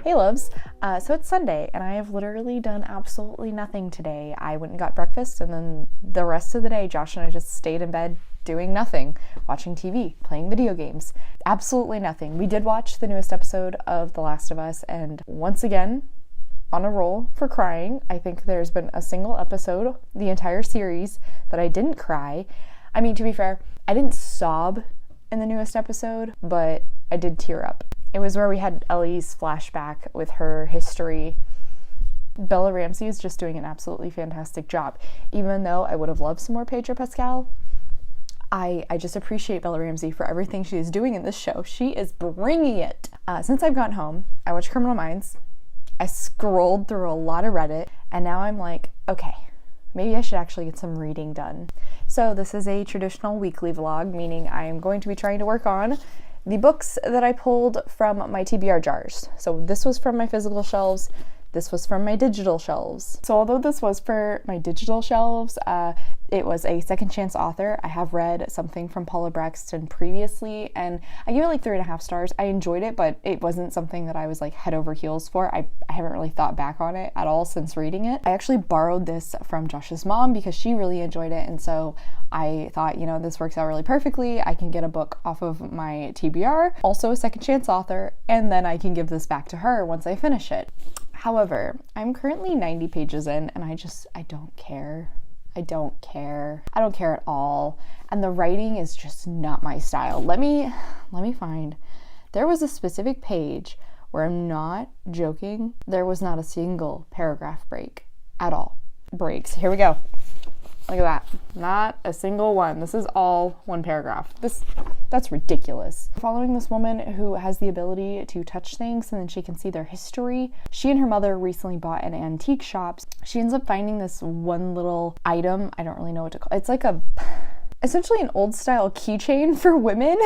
Hey loves, so it's Sunday and I have literally done absolutely nothing today. I went and got breakfast and then the rest of the day Josh and I just stayed in bed doing nothing, watching TV, playing video games, absolutely nothing. We did watch the newest episode of The Last of Us and once again, on a roll for crying. I think there's been a single episode, the entire series, that I didn't cry. I mean, to be fair, I didn't sob in the newest episode, but I did tear up. It was where we had Ellie's flashback with her history. Bella Ramsey is just doing an absolutely fantastic job. Even though I would have loved some more Pedro Pascal, I just appreciate Bella Ramsey for everything she is doing in this show. She is bringing it. Since I've gotten home, I watched Criminal Minds. I scrolled through a lot of Reddit, and now I'm like, okay, maybe I should actually get some reading done. So this is a traditional weekly vlog, meaning I am going to be trying to work on the books that I pulled from my TBR jars. So this was from my physical shelves. This was from my digital shelves. So although this was for my digital shelves, it was a second chance author. I have read something from Paula Braxton previously, and I gave it like 3.5 stars. I enjoyed it, but it wasn't something that I was like head over heels for. I haven't really thought back on it at all since reading it. I actually borrowed this from Josh's mom because she really enjoyed it, and so I thought, you know, this works out really perfectly. I can get a book off of my TBR, also a second chance author, and then I can give this back to her once I finish it. However, I'm currently 90 pages in and I don't care. I don't care at all. And the writing is just not my style. Let me find. There was a specific page where, I'm not joking, there was not a single paragraph break at all. Breaks. Here we go. Look at that. Not a single one. This is all one paragraph. That's ridiculous. Following this woman who has the ability to touch things and then she can see their history. She and her mother recently bought an antique shop. She ends up finding this one little item. I don't really know what to call it. It's like essentially an old style keychain for women.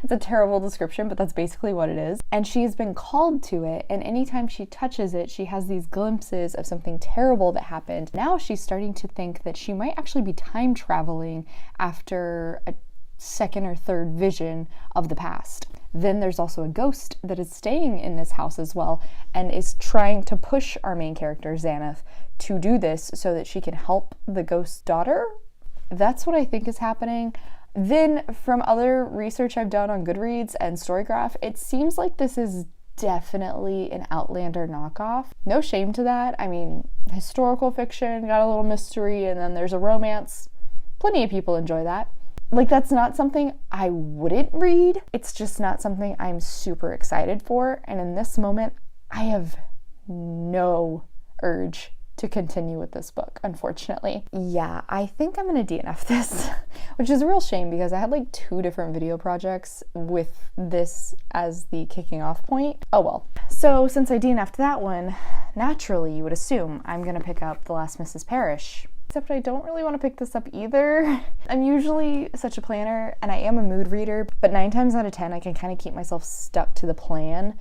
It's a terrible description, but that's basically what it is. And she's been called to it, and anytime she touches it, she has these glimpses of something terrible that happened. Now she's starting to think that she might actually be time traveling after a second or third vision of the past. Then there's also a ghost that is staying in this house as well and is trying to push our main character, Xanath, to do this so that she can help the ghost's daughter. That's what I think is happening. Then from other research I've done on Goodreads and Storygraph, it seems like this is definitely an Outlander knockoff. No shame to that. I mean, historical fiction, got a little mystery, and then there's a romance. Plenty of people enjoy that. Like, that's not something I wouldn't read. It's just not something I'm super excited for. And in this moment, I have no urge to continue with this book, unfortunately. Yeah, I think I'm gonna DNF this, which is a real shame because I had like 2 different video projects with this as the kicking off point. Oh well. So since I DNF'd that one, naturally you would assume I'm gonna pick up The Last Mrs. Parrish. Except I don't really want to pick this up either. I'm usually such a planner and I am a mood reader, but 9 times out of 10 I can kind of keep myself stuck to the plan.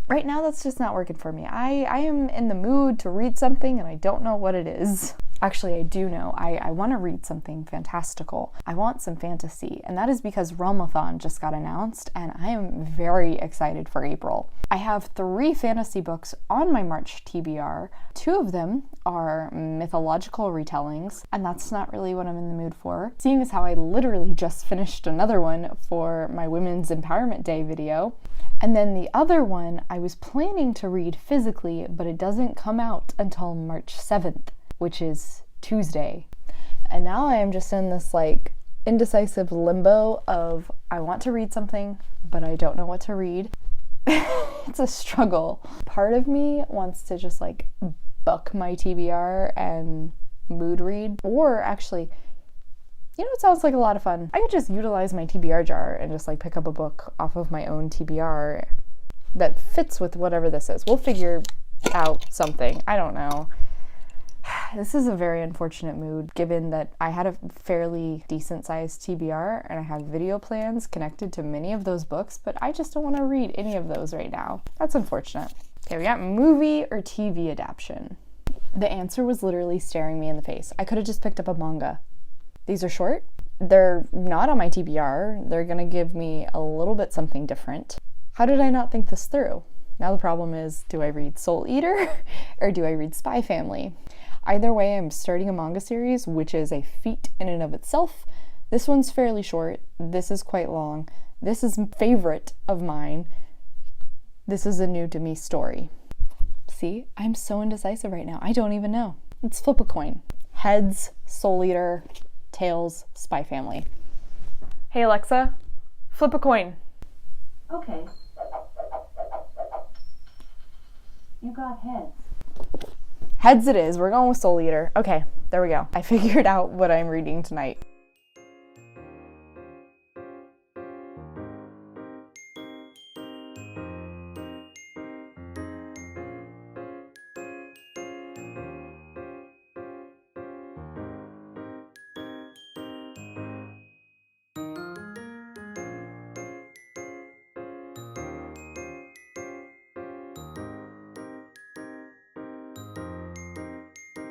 Right now, that's just not working for me. I am in the mood to read something and I don't know what it is. Actually, I do know. I want to read something fantastical. I want some fantasy, and that is because Realmathon just got announced and I am very excited for April. I have 3 fantasy books on my March TBR. 2 of them are mythological retellings, and that's not really what I'm in the mood for. Seeing as how I literally just finished another one for my Women's Empowerment Day video. And then the other one I was planning to read physically, but it doesn't come out until March 7th, which is Tuesday. And now I am just in this like indecisive limbo of I want to read something, but I don't know what to read. It's a struggle. Part of me wants to just like buck my TBR and mood read, or actually, you know, it sounds like a lot of fun. I could just utilize my TBR jar and just like pick up a book off of my own TBR that fits with whatever this is. We'll figure out something. I don't know. This is a very unfortunate mood given that I had a fairly decent sized TBR and I have video plans connected to many of those books, but I just don't want to read any of those right now. That's unfortunate. Okay, we got movie or TV adaptation. The answer was literally staring me in the face. I could have just picked up a manga. These are short. They're not on my TBR. They're gonna give me a little bit something different. How did I not think this through? Now the problem is, do I read Soul Eater or do I read Spy Family? Either way, I'm starting a manga series, which is a feat in and of itself. This one's fairly short. This is quite long. This is a favorite of mine. This is a new to me story. See, I'm so indecisive right now. I don't even know. Let's flip a coin. Heads, Soul Eater, tails, Spy Family. Hey Alexa, flip a coin. Okay. You got heads. Heads it is. We're going with Soul Eater. Okay, there we go. I figured out what I'm reading tonight.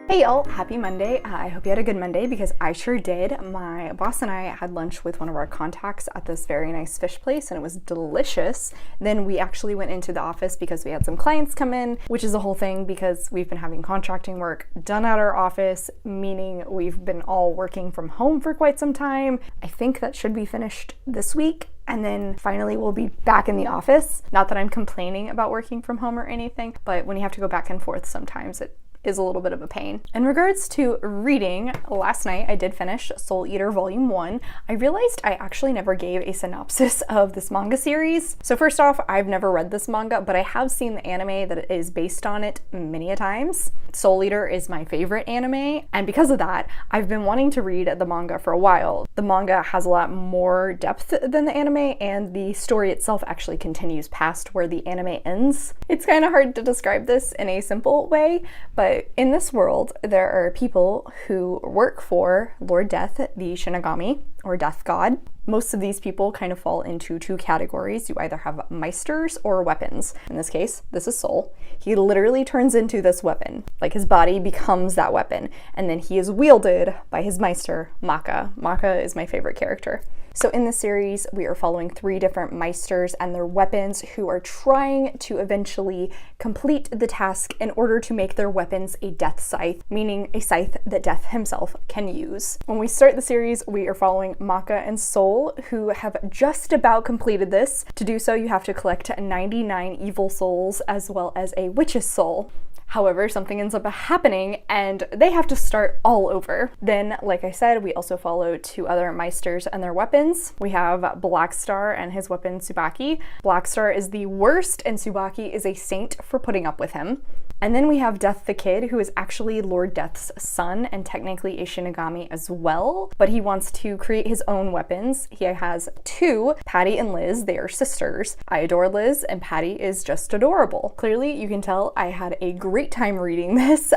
Hey y'all, happy Monday. I hope you had a good Monday because I sure did. My boss and I had lunch with one of our contacts at this very nice fish place and it was delicious. Then we actually went into the office because we had some clients come in, which is a whole thing because we've been having contracting work done at our office, meaning we've been all working from home for quite some time. I think that should be finished this week. And then finally we'll be back in the office. Not that I'm complaining about working from home or anything, but when you have to go back and forth sometimes it is a little bit of a pain. In regards to reading, last night I did finish Soul Eater Volume 1. I realized I actually never gave a synopsis of this manga series. So first off, I've never read this manga, but I have seen the anime that is based on it many a times. Soul Eater is my favorite anime, and because of that, I've been wanting to read the manga for a while. The manga has a lot more depth than the anime, and the story itself actually continues past where the anime ends. It's kind of hard to describe this in a simple way, but in this world, there are people who work for Lord Death, the Shinigami, or Death God. Most of these people kind of fall into two categories. You either have meisters or weapons. In this case, this is Soul. He literally turns into this weapon. Like his body becomes that weapon. And then he is wielded by his meister, Maka. Maka is my favorite character. So in this series, we are following 3 different meisters and their weapons who are trying to eventually complete the task in order to make their weapons a death scythe, meaning a scythe that Death himself can use. When we start the series, we are following Maka and Soul, who have just about completed this. To do so, you have to collect 99 evil souls as well as a witch's soul. However, something ends up happening and they have to start all over. Then, like I said, we also follow 2 other meisters and their weapons. We have Blackstar and his weapon Tsubaki. Blackstar is the worst and Tsubaki is a saint for putting up with him. And then we have Death the Kid, who is actually Lord Death's son and technically a Shinigami as well, but he wants to create his own weapons. He has 2, Patty and Liz. They are sisters. I adore Liz and Patty is just adorable. Clearly, you can tell I had a great time reading this.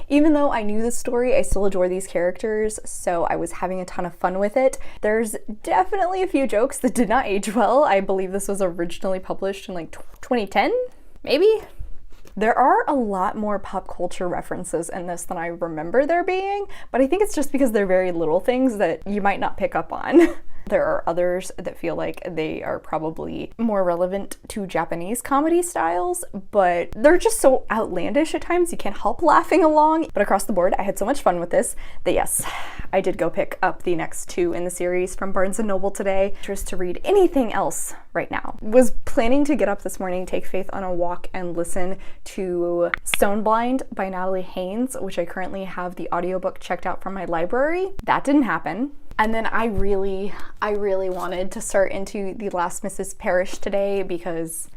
Even though I knew the story, I still adore these characters, so I was having a ton of fun with it. There's definitely a few jokes that did not age well. I believe this was originally published in like 2010, maybe? There are a lot more pop culture references in this than I remember there being, but I think it's just because they're very little things that you might not pick up on. There are others that feel like they are probably more relevant to Japanese comedy styles, but they're just so outlandish at times you can't help laughing along. But across the board, I had so much fun with this that yes, I did go pick up the next 2 in the series from Barnes & Noble today, just to read anything else right now. Was planning to get up this morning, take Faith on a walk, and listen to Stoneblind by Natalie Haynes, which I currently have the audiobook checked out from my library. That didn't happen. And then I really wanted to start into The Last Mrs. Parrish today because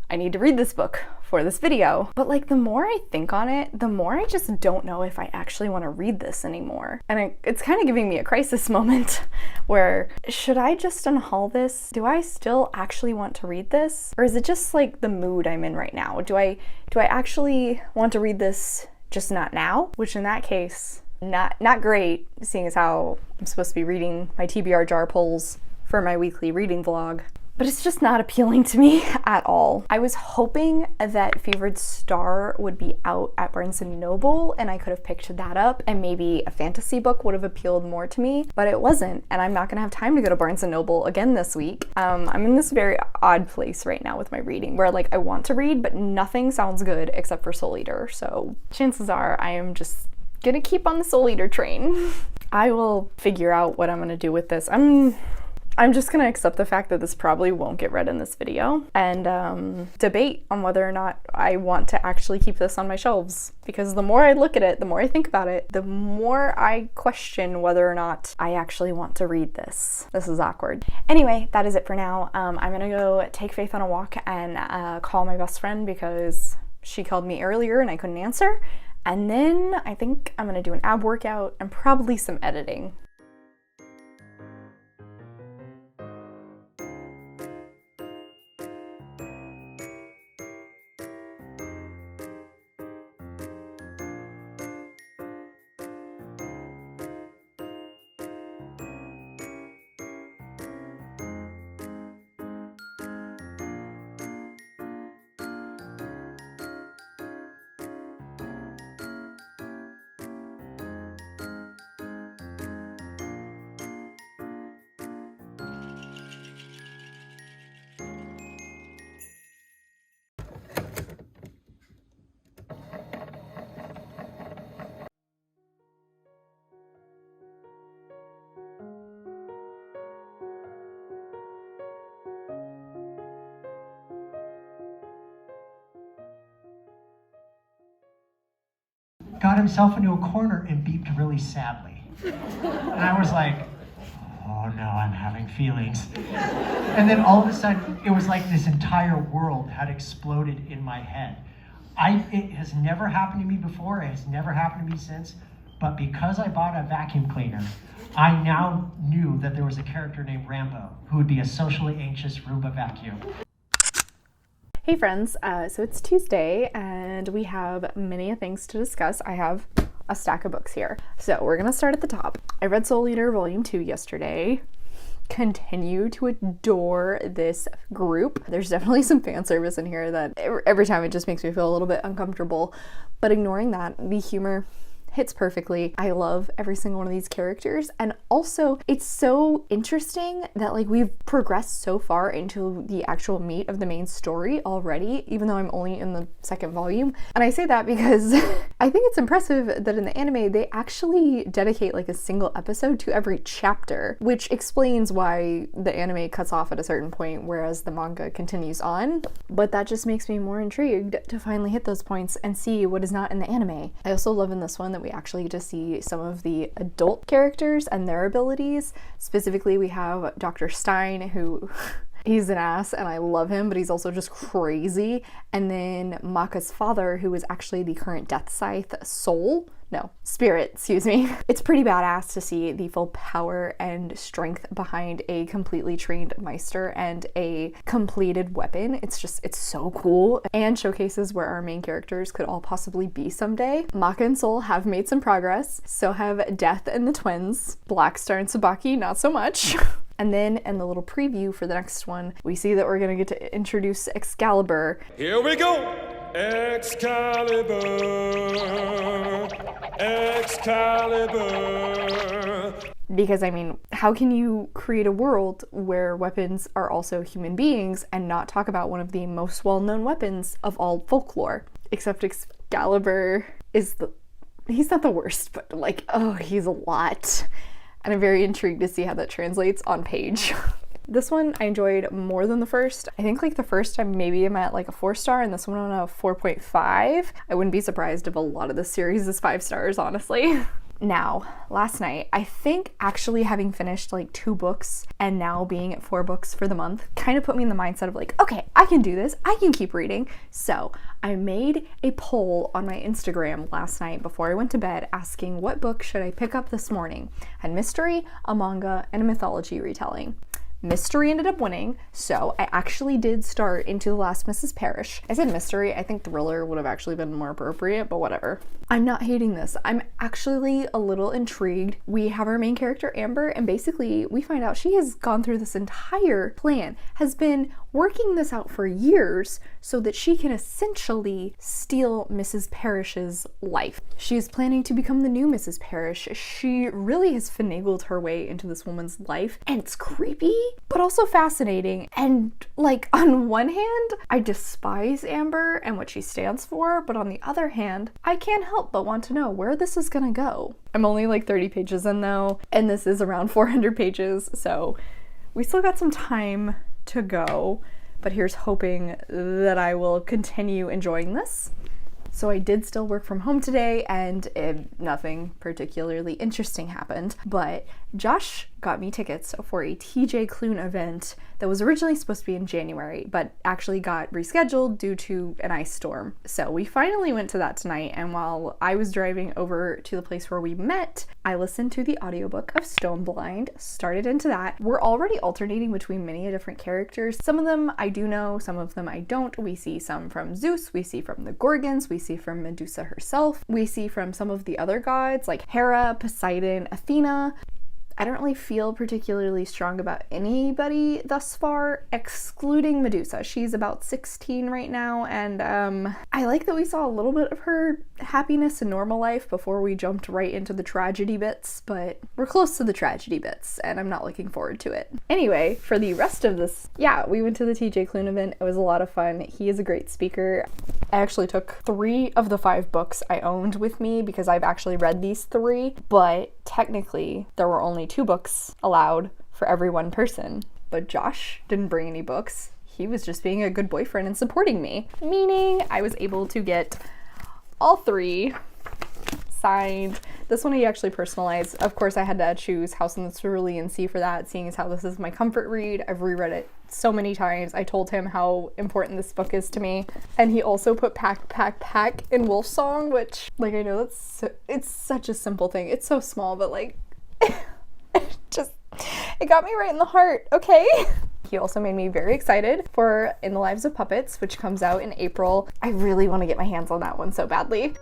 I need to read this book for this video. But like the more I think on it, the more I just don't know if I actually want to read this anymore. And it's kind of giving me a crisis moment where should I just unhaul this? Do I still actually want to read this? Or is it just like the mood I'm in right now? Do I actually want to read this, just not now? Which in that case, not great, seeing as how I'm supposed to be reading my TBR jar pulls for my weekly reading vlog. but it's just not appealing to me at all. I was hoping that Fevered Star would be out at Barnes & Noble and I could have picked that up and maybe a fantasy book would have appealed more to me, but it wasn't, and I'm not gonna have time to go to Barnes & Noble again this week. I'm in this very odd place right now with my reading where like I want to read, but nothing sounds good except for Soul Eater, so chances are I am just gonna keep on the Soul Eater train. I will figure out what I'm gonna do with this. I'm just gonna accept the fact that this probably won't get read in this video and debate on whether or not I want to actually keep this on my shelves, because the more I look at it, the more I think about it, the more I question whether or not I actually want to read this. This is awkward. Anyway, that is it for now. I'm gonna go take Faith on a walk and call my best friend because she called me earlier and I couldn't answer. And then I think I'm gonna do an ab workout and probably some editing. Got himself into a corner and beeped really sadly. And I was like, oh no, I'm having feelings. And then all of a sudden, it was like this entire world had exploded in my head. It has never happened to me before, it has never happened to me since, but because I bought a vacuum cleaner, I now knew that there was a character named Rambo who would be a socially anxious Roomba vacuum. Hey friends, so it's Tuesday and we have many things to discuss. I have a stack of books here. So we're gonna start at the top. I read Soul Eater Volume 2 yesterday. Continue to adore this group. There's definitely some fan service in here that every time it just makes me feel a little bit uncomfortable. But ignoring that, the humor hits perfectly. I love every single one of these characters, and also it's so interesting that like we've progressed so far into the actual meat of the main story already, even though I'm only in the second volume. And I say that because I think it's impressive that in the anime they actually dedicate like a single episode to every chapter, which explains why the anime cuts off at a certain point whereas the manga continues on. But that just makes me more intrigued to finally hit those points and see what is not in the anime. I also love in this one that we actually get to see some of the adult characters and their abilities. Specifically, we have Dr. Stein, who he's an ass and I love him, but he's also just crazy. And then Maka's father, who is actually the current Death Scythe Spirit, excuse me. It's pretty badass to see the full power and strength behind a completely trained Meister and a completed weapon. It's so cool, and showcases where our main characters could all possibly be someday. Maka and Soul have made some progress, so have Death and the twins. Blackstar and Tsubaki, not so much. And then in the little preview for the next one, we see that we're gonna get to introduce Excalibur. Here we go! Excalibur, Excalibur. Because I mean, how can you create a world where weapons are also human beings and not talk about one of the most well-known weapons of all folklore? Except Excalibur is he's not the worst, but like, oh, he's a lot. And I'm very intrigued to see how that translates on page. This one I enjoyed more than the first. I think like the first I'm at like a 4-star and this one on a 4.5. I wouldn't be surprised if a lot of this series is 5 stars, honestly. Now, last night, I think actually having finished like 2 books and now being at 4 books for the month kind of put me in the mindset of like, okay, I can do this, I can keep reading. So I made a poll on my Instagram last night before I went to bed asking what book should I pick up this morning? I had mystery, a manga, and a mythology retelling. Mystery ended up winning, so I actually did start Into the Last Mrs. Parrish. I said mystery, I think thriller would have actually been more appropriate, but whatever. I'm not hating this. I'm actually a little intrigued. We have our main character, Amber, and basically we find out she has gone through this entire plan, has been working this out for years so that she can essentially steal Mrs. Parrish's life. She is planning to become the new Mrs. Parrish. She really has finagled her way into this woman's life, and it's creepy, but also fascinating. And like, on one hand, I despise Amber and what she stands for, but on the other hand, I can't help but want to know where this is gonna go. I'm only like 30 pages in though, and this is around 400 pages, so we still got some time to go, but here's hoping that I will continue enjoying this. So I did still work from home today, and nothing particularly interesting happened, but Josh got me tickets for a TJ Klune event that was originally supposed to be in January, but actually got rescheduled due to an ice storm. So we finally went to that tonight, and while I was driving over to the place where we met, I listened to the audiobook of Stone Blind, started into that. We're already alternating between many different characters. Some of them I do know, some of them I don't. We see some from Zeus, we see from the Gorgons, we see from Medusa herself, we see from some of the other gods like Hera, Poseidon, Athena. I don't really feel particularly strong about anybody thus far, excluding Medusa. She's about 16 right now, and I like that we saw a little bit of her happiness and normal life before we jumped right into the tragedy bits, but we're close to the tragedy bits, and I'm not looking forward to it. Anyway, for the rest of this, yeah, we went to the TJ Klune event. It was a lot of fun. He is a great speaker. I actually took 3 of the 5 books I owned with me because I've actually read these 3, but technically there were only 2 books allowed for every one person. But Josh didn't bring any books. He was just being a good boyfriend and supporting me, meaning I was able to get all 3 signed. This one he actually personalized. Of course, I had to choose House in the Cerulean Sea for that, seeing as how this is my comfort read. I've reread it so many times. I told him how important this book is to me. And he also put pack, pack, pack in Wolf Song, which, like, I know it's such a simple thing. It's so small, but like, it got me right in the heart, okay? He also made me very excited for In the Lives of Puppets, which comes out in April. I really want to get my hands on that one so badly.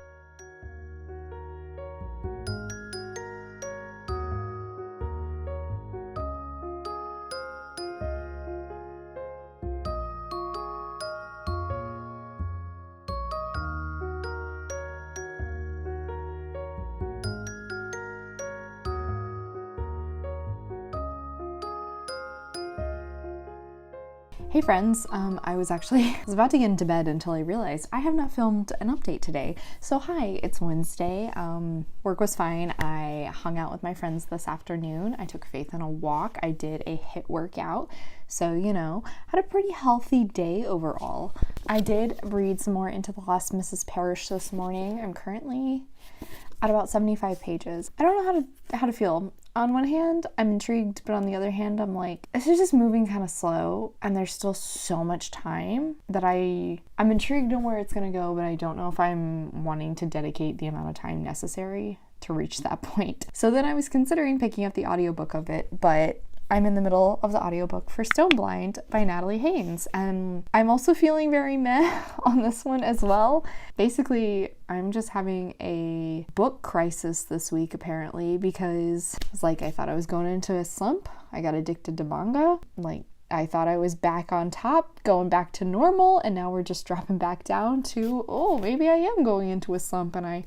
Hey friends, I was about to get into bed until I realized I have not filmed an update today. So hi, it's Wednesday. Work was fine. I hung out with my friends this afternoon. I took Faith on a walk. I did a HIIT workout. So, you know, had a pretty healthy day overall. I did read some more Into the Last Mrs. Parrish this morning. I'm currently at about 75 pages. I don't know how to feel. On one hand, I'm intrigued, but on the other hand, I'm like, this is just moving kind of slow, and there's still so much time that I'm intrigued on where it's gonna go, but I don't know if I'm wanting to dedicate the amount of time necessary to reach that point. So then I was considering picking up the audiobook of it, but I'm in the middle of the audiobook for Stone Blind by Natalie Haynes, and I'm also feeling very meh on this one as well. Basically, I'm just having a book crisis this week apparently, because it's like I thought I was going into a slump. I got addicted to manga. Like, I thought I was back on top, going back to normal, and now we're just dropping back down to, oh, maybe I am going into a slump, and I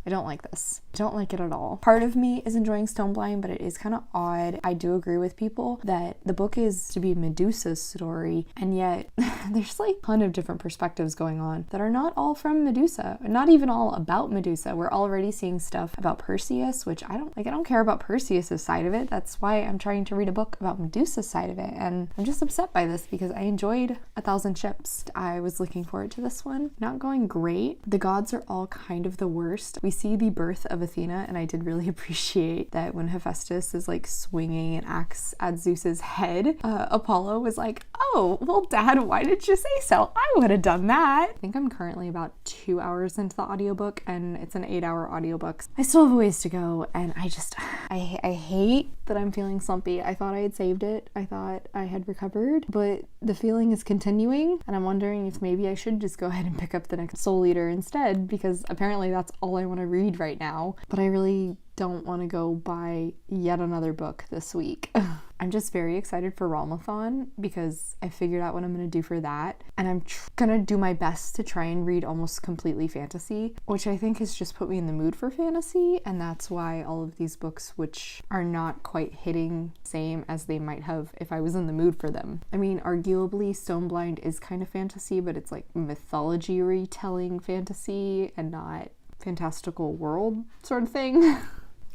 don't like this. I don't like it at all. Part of me is enjoying Stone Blind, but it is kind of odd. I do agree with people that the book is to be Medusa's story, and yet there's like a ton of different perspectives going on that are not all from Medusa, not even all about Medusa. We're already seeing stuff about Perseus, which I don't care about Perseus' side of it. That's why I'm trying to read a book about Medusa's side of it, and I'm just upset by this because I enjoyed 1,000 Ships. I was looking forward to this one. Not going great. The gods are all kind of the worst. We see the birth of Athena, and I did really appreciate that when Hephaestus is like swinging an axe at Zeus's head, Apollo was like, oh, well, Dad, why did you say so? I would have done that. I think I'm currently about 2 hours into the audiobook, and it's an 8-hour audiobook. I still have a ways to go, and I hate that I'm feeling slumpy. I thought I had saved it. I thought I had recovered, but the feeling is continuing, and I'm wondering if maybe I should just go ahead and pick up the next Soul Eater instead, because apparently that's all I want to read right now. But I really don't want to go buy yet another book this week. I'm just very excited for Realmathon because I figured out what I'm going to do for that, and I'm going to do my best to try and read almost completely fantasy, which I think has just put me in the mood for fantasy, and that's why all of these books, which are not quite hitting same as they might have if I was in the mood for them. I mean, arguably Stoneblind is kind of fantasy, but it's like mythology retelling fantasy and not fantastical world sort of thing.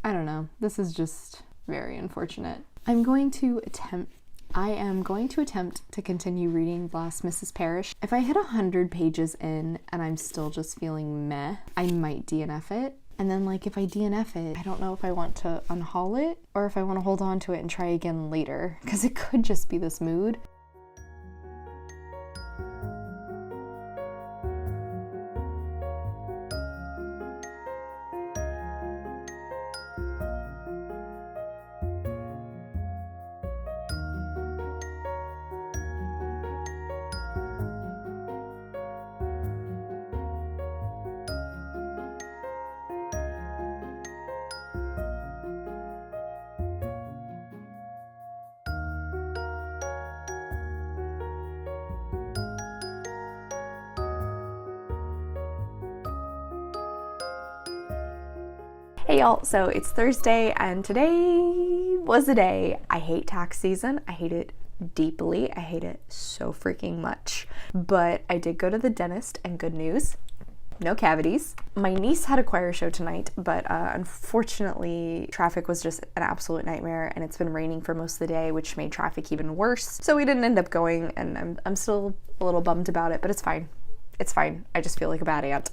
I don't know. This is just very unfortunate. I am going to attempt to continue reading Last Mrs. Parrish. If I hit 100 pages in and I'm still just feeling meh, I might DNF it. And then like if I DNF it, I don't know if I want to unhaul it or if I want to hold on to it and try again later, because it could just be this mood. Hey y'all, so it's Thursday and today was the day. I hate tax season. I hate it deeply. I hate it so freaking much. But I did go to the dentist and good news, no cavities. My niece had a choir show tonight, but unfortunately traffic was just an absolute nightmare and it's been raining for most of the day, which made traffic even worse. So we didn't end up going, and I'm still a little bummed about it, but it's fine. It's fine. I just feel like a bad aunt.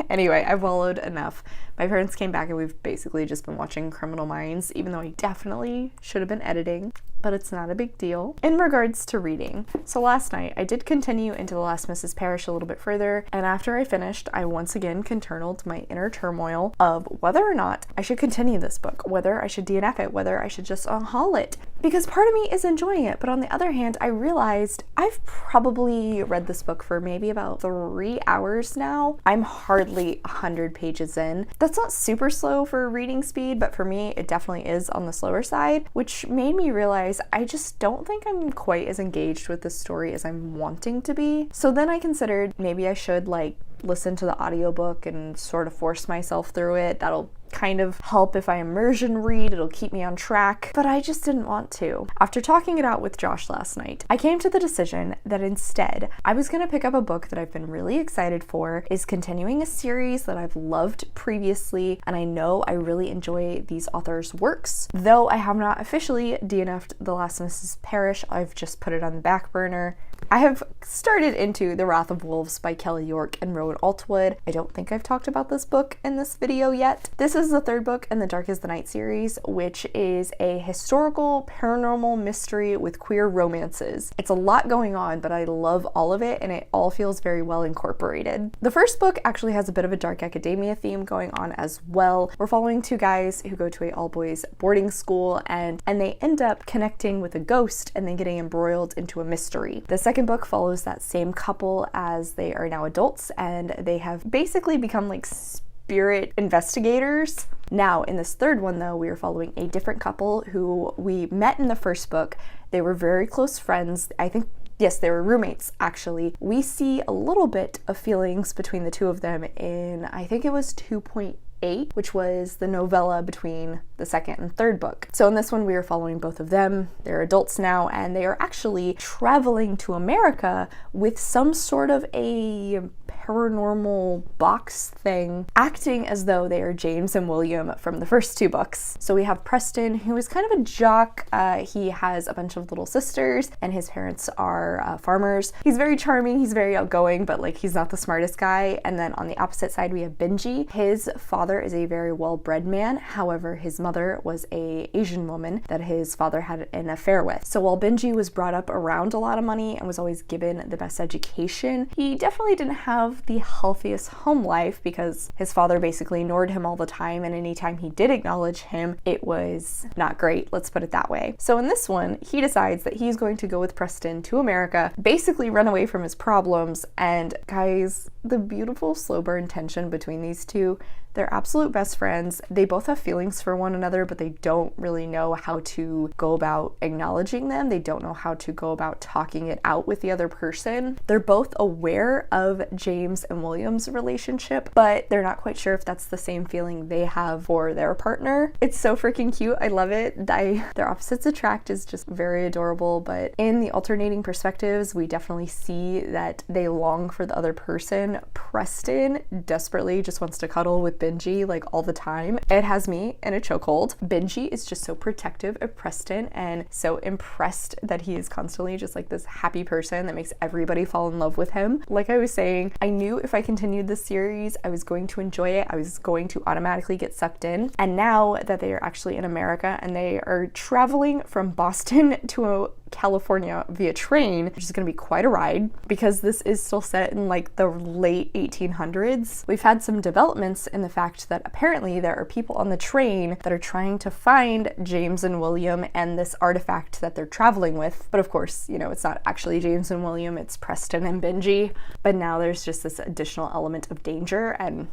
Anyway, I've wallowed enough. My parents came back and we've basically just been watching Criminal Minds, even though I definitely should have been editing, but it's not a big deal. In regards to reading, so last night I did continue into The Last Mrs. Parrish a little bit further, and after I finished, I once again internaled my inner turmoil of whether or not I should continue this book, whether I should DNF it, whether I should just unhaul it. Because part of me is enjoying it, but on the other hand, I realized I've probably read this book for maybe about 3 hours now. I'm hardly 100 pages in. That's not super slow for reading speed, but for me, it definitely is on the slower side, which made me realize I just don't think I'm quite as engaged with this story as I'm wanting to be. So then I considered maybe I should like listen to the audiobook and sort of force myself through it. That'll kind of help if I immersion read, it'll keep me on track, but I just didn't want to. After talking it out with Josh last night, I came to the decision that instead I was going to pick up a book that I've been really excited for, is continuing a series that I've loved previously, and I know I really enjoy these authors' works. Though I have not officially DNF'd The Last Mrs. Parrish, I've just put it on the back burner. I have started into The Wrath of Wolves by Kelly York and Rowan Altwood. I don't think I've talked about this book in this video yet. This is the third book in the Dark is the Night series, which is a historical paranormal mystery with queer romances. It's a lot going on, but I love all of it and it all feels very well incorporated. The first book actually has a bit of a dark academia theme going on as well. We're following two guys who go to a all-boys boarding school and they end up connecting with a ghost and then getting embroiled into a mystery. The second book follows that same couple as they are now adults and they have basically become like spirit investigators. Now in this third one though, we are following a different couple who we met in the first book. They were very close friends. I think, yes, they were roommates actually. We see a little bit of feelings between the two of them in, I think it was 2.8, which was the novella between the second and third book. So in this one, we are following both of them. They're adults now, and they are actually traveling to America with some sort of a paranormal box thing, acting as though they are James and William from the first two books. So we have Preston, who is kind of a jock. He has a bunch of little sisters, and his parents are farmers. He's very charming, he's very outgoing, but like he's not the smartest guy. And then on the opposite side, we have Benji. His father is a very well-bred man. However, his mother was a Asian woman that his father had an affair with. So while Benji was brought up around a lot of money and was always given the best education, he definitely didn't have have the healthiest home life because his father basically ignored him all the time, and anytime he did acknowledge him, it was not great, let's put it that way. So in this one, he decides that he's going to go with Preston to America, basically run away from his problems, and guys, the beautiful slow burn tension between these two, they're absolute best friends. They both have feelings for one another, but they don't really know how to go about acknowledging them. They don't know how to go about talking it out with the other person. They're both aware of James and William's relationship, but they're not quite sure if that's the same feeling they have for their partner. It's so freaking cute. I love it. Their opposites attract is just very adorable, but in the alternating perspectives, we definitely see that they long for the other person. Preston desperately just wants to cuddle with Benji like all the time. It has me in a chokehold. Benji is just so protective of Preston and so impressed that he is constantly just like this happy person that makes everybody fall in love with him. Like I was saying, I knew if I continued this series, I was going to enjoy it. I was going to automatically get sucked in. And now that they are actually in America and they are traveling from Boston to California via train, which is going to be quite a ride because this is still set in like the late 1800s. We've had some developments in the fact that apparently there are people on the train that are trying to find James and William and this artifact that they're traveling with. But of course, you know, it's not actually James and William, it's Preston and Benji. But now there's just this additional element of danger, and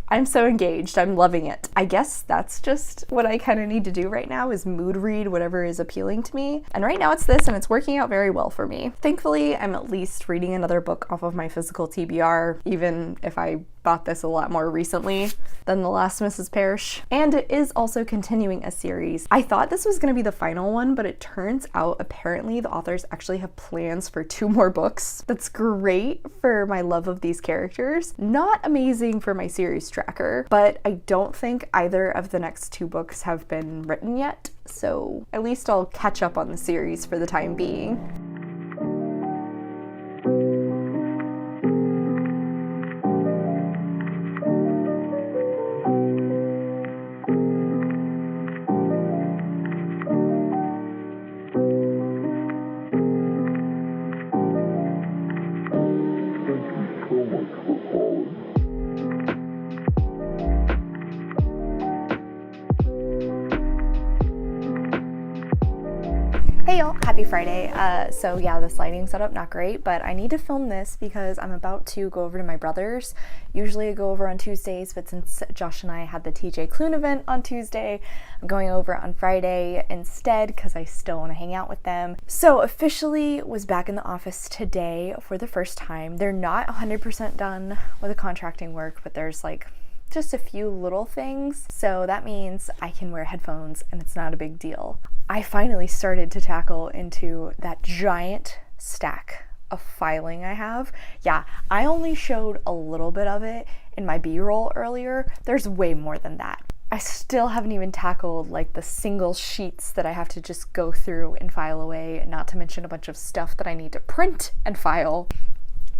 I'm so engaged. I'm loving it. I guess that's just what I kind of need to do right now is mood read whatever is appealing to me. And right now it's this, and it's working out very well for me. Thankfully, I'm at least reading another book off of my physical TBR, even if I bought this a lot more recently than the last Mrs. Parrish. And it is also continuing a series. I thought this was going to be the final one, but it turns out apparently the authors actually have plans for 2 more books. That's great for my love of these characters. Not amazing for my series tracker, but I don't think either of the next 2 books have been written yet, so at least I'll catch up on the series for the time being. Hey y'all, happy Friday. So yeah, this lighting setup, not great, but I need to film this because I'm about to go over to my brother's. Usually I go over on Tuesdays, but since Josh and I had the TJ Klune event on Tuesday, I'm going over on Friday instead because I still want to hang out with them. So officially was back in the office today for the first time. They're not 100% done with the contracting work, but there's like just a few little things. So that means I can wear headphones and it's not a big deal. I finally started to tackle into that giant stack of filing I have. Yeah, I only showed a little bit of it in my B-roll earlier. There's way more than that. I still haven't even tackled like the single sheets that I have to just go through and file away, not to mention a bunch of stuff that I need to print and file.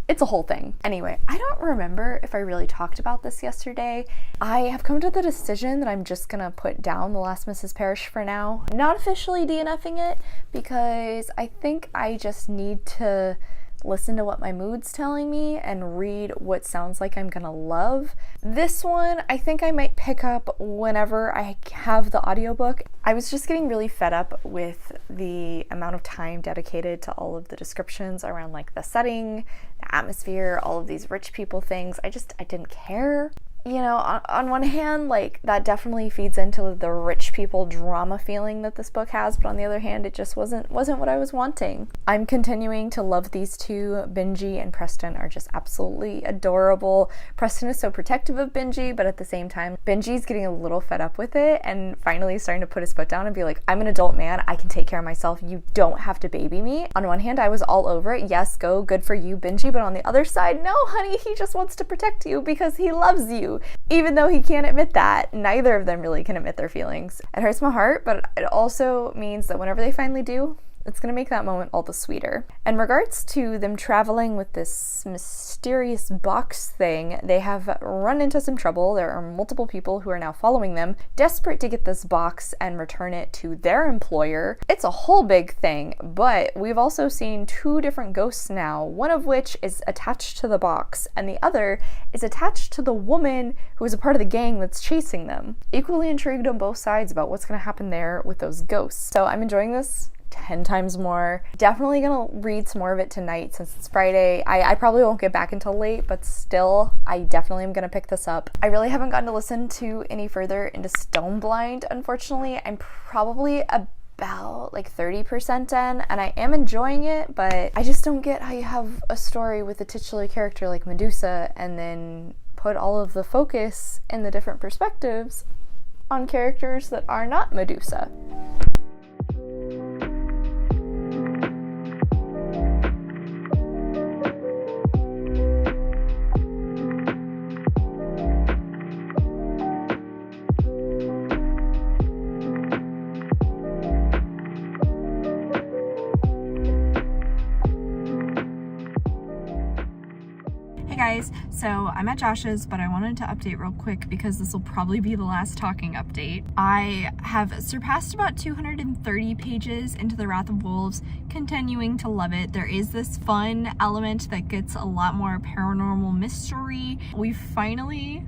It's a whole thing. Anyway, I don't remember if I really talked about this yesterday. I have come to the decision that I'm just gonna put down The Last Mrs. Parrish for now. Not officially DNFing it because I think I just need to listen to what my mood's telling me and read what sounds like I'm gonna love. This one, I think I might pick up whenever I have the audiobook. I was just getting really fed up with the amount of time dedicated to all of the descriptions around like the setting, the atmosphere, all of these rich people things. I didn't care. You know, on one hand, like that definitely feeds into the rich people drama feeling that this book has, but on the other hand, it just wasn't what I was wanting. I'm continuing to love these two. Benji and Preston are just absolutely adorable. Preston is so protective of Benji, but at the same time, Benji's getting a little fed up with it and finally starting to put his foot down and be like, I'm an adult man, I can take care of myself, you don't have to baby me. On one hand, I was all over it. Yes, go, good for you, Benji, but on the other side, no, honey, he just wants to protect you because he loves you. Even though he can't admit that, neither of them really can admit their feelings. It hurts my heart, but it also means that whenever they finally do, It's gonna make that moment all the sweeter. In regards to them traveling with this mysterious box thing, they have run into some trouble. There are multiple people who are now following them, desperate to get this box and return it to their employer. It's a whole big thing, but we've also seen 2 different ghosts now, one of which is attached to the box, and the other is attached to the woman who is a part of the gang that's chasing them. Equally intrigued on both sides about what's gonna happen there with those ghosts. So I'm enjoying this 10 times more. Definitely gonna read some more of it tonight since it's Friday. I probably won't get back until late, but still, I definitely am gonna pick this up. I really haven't gotten to listen to any further into Stoneblind, unfortunately. I'm probably about like 30% in, and I am enjoying it, but I just don't get how you have a story with a titular character like Medusa and then put all of the focus in the different perspectives on characters that are not Medusa. Guys, so I'm at Josh's, but I wanted to update real quick because this will probably be the last talking update. I have surpassed about 230 pages into The Wrath of Wolves, continuing to love it. There is this fun element that gets a lot more paranormal mystery. We've finally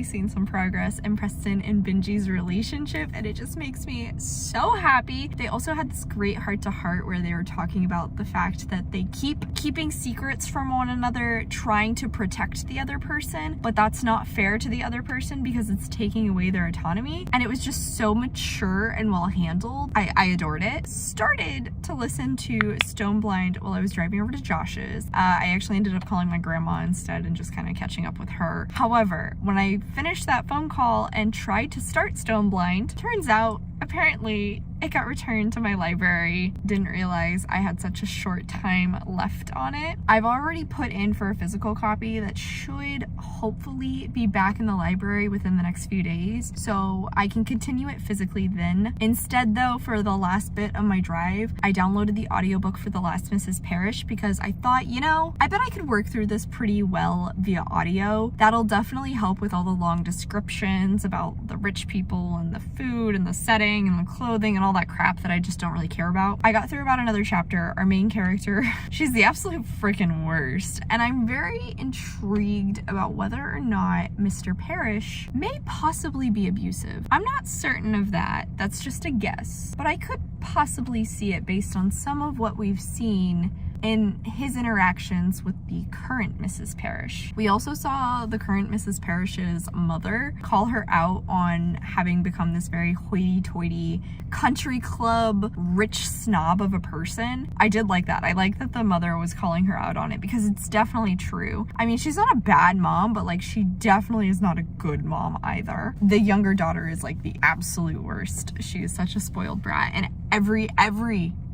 seen some progress in Preston and Benji's relationship, and it just makes me so happy. They also had this great heart-to-heart where they were talking about the fact that they keep keeping secrets from one another, trying to protect the other person, but that's not fair to the other person because it's taking away their autonomy. And it was just so mature and well handled. I adored it. Started to listen to Stoneblind while I was driving over to Josh's. I actually ended up calling my grandma instead and just kind of catching up with her. However, when I finished that phone call and tried to start Stoneblind, turns out apparently it got returned to my library. Didn't realize I had such a short time left on it. I've already put in for a physical copy that should hopefully be back in the library within the next few days, so I can continue it physically then. Instead though, for the last bit of my drive, I downloaded the audiobook for The Last Mrs. Parrish because I thought, you know, I bet I could work through this pretty well via audio. That'll definitely help with all the long descriptions about the rich people and the food and the setting and the clothing and all that crap that I just don't really care about. I got through about another chapter. Our main character, she's the absolute freaking worst, and I'm very intrigued about whether or not Mr. Parrish may possibly be abusive. I'm not certain of that. That's just a guess, but I could possibly see it based on some of what we've seen in his interactions with the current Mrs. Parrish. We also saw the current Mrs. Parrish's mother call her out on having become this very hoity-toity country club rich snob of a person. I did like that. I like that the mother was calling her out on it because it's definitely true. I mean, she's not a bad mom, but like she definitely is not a good mom either. The younger daughter is like the absolute worst. She is such a spoiled brat, and every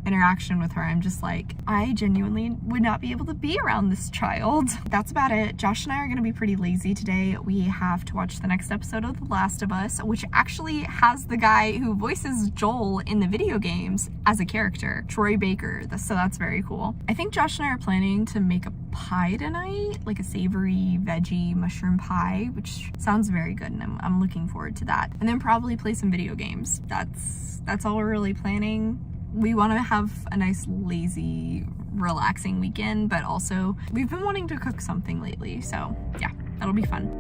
interaction with her, I'm just like, I genuinely would not be able to be around this child. That's about it. Josh and I are gonna be pretty lazy today. We have to watch the next episode of The Last of Us, which actually has the guy who voices Joel in the video games as a character, Troy Baker. So that's very cool. I think Josh and I are planning to make a pie tonight, like a savory veggie mushroom pie, which sounds very good, and I'm looking forward to that. And then probably play some video games. That's all we're really planning. We want to have a nice, lazy, relaxing weekend, but also we've been wanting to cook something lately, so yeah, that'll be fun.